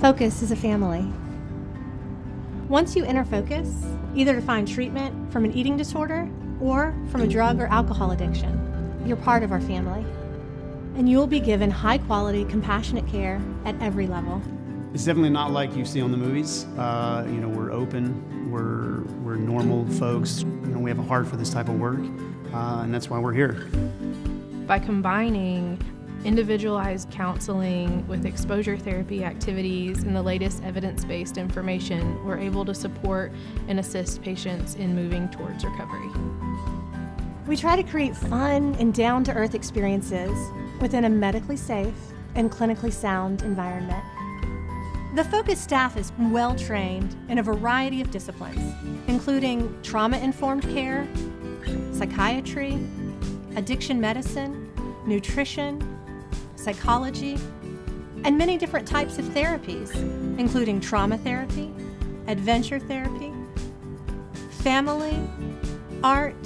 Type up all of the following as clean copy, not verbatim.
Focus is a family. Once you enter Focus, either to find treatment from an eating disorder or from a drug or alcohol addiction, you're part of our family. And you'll be given high-quality, compassionate care at every level. It's definitely not like you see on the movies. We're open, we're normal folks. We have a heart for this type of work, and that's why we're here. By combining individualized counseling with exposure therapy activities and the latest evidence-based information, we're able to support and assist patients in moving towards recovery. We try to create fun and down-to-earth experiences within a medically safe and clinically sound environment. The Focus staff is well-trained in a variety of disciplines, including trauma-informed care, psychiatry, addiction medicine, nutrition, psychology, and many different types of therapies, including trauma therapy, adventure therapy, family, art,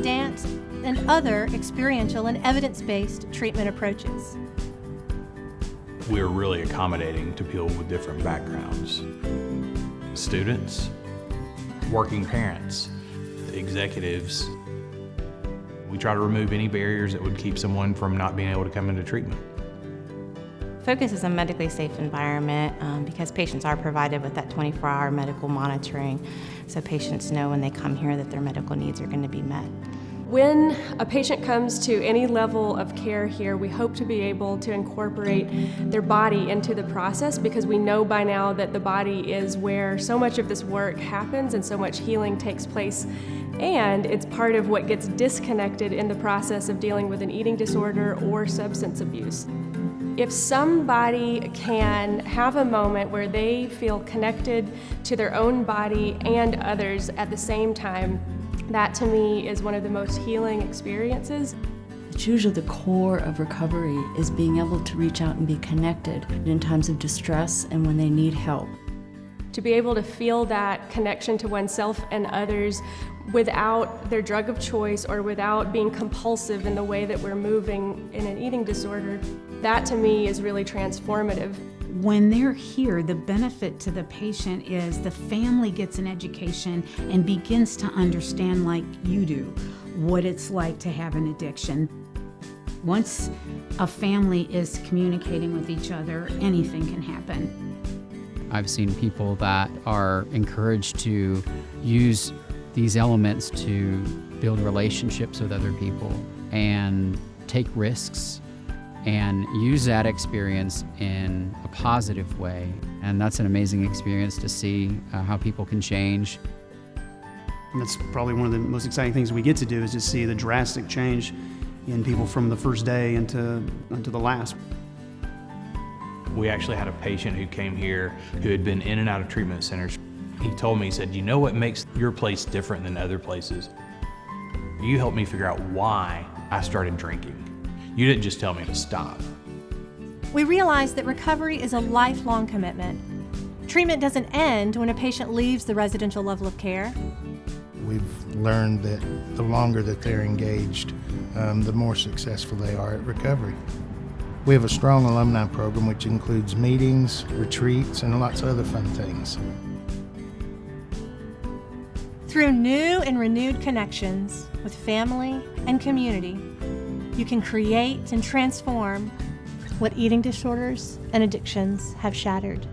dance, and other experiential and evidence-based treatment approaches. We're really accommodating to people with different backgrounds. Students, working parents, executives. We try to remove any barriers that would keep someone from not being able to come into treatment. Focus is a medically safe environment because patients are provided with that 24-hour medical monitoring, so patients know when they come here that their medical needs are going to be met. When a patient comes to any level of care here, we hope to be able to incorporate their body into the process, because we know by now that the body is where so much of this work happens and so much healing takes place. And it's part of what gets disconnected in the process of dealing with an eating disorder or substance abuse. If somebody can have a moment where they feel connected to their own body and others at the same time, that to me is one of the most healing experiences. It's usually the core of recovery is being able to reach out and be connected in times of distress and when they need help. To be able to feel that connection to oneself and others without their drug of choice or without being compulsive in the way that we're moving in an eating disorder, that to me is really transformative. When they're here, the benefit to the patient is the family gets an education and begins to understand, like you do, what it's like to have an addiction. Once a family is communicating with each other, anything can happen. I've seen people that are encouraged to use these elements to build relationships with other people and take risks and use that experience in a positive way. And that's an amazing experience to see how people can change. And that's probably one of the most exciting things we get to do, is just see the drastic change in people from the first day into the last. We actually had a patient who came here who had been in and out of treatment centers. He told me, he said, "You know what makes your place different than other places? You helped me figure out why I started drinking. You didn't just tell me to stop." We realize that recovery is a lifelong commitment. Treatment doesn't end when a patient leaves the residential level of care. We've learned that the longer that they're engaged, the more successful they are at recovery. We have a strong alumni program which includes meetings, retreats, and lots of other fun things. Through new and renewed connections with family and community, you can create and transform what eating disorders and addictions have shattered.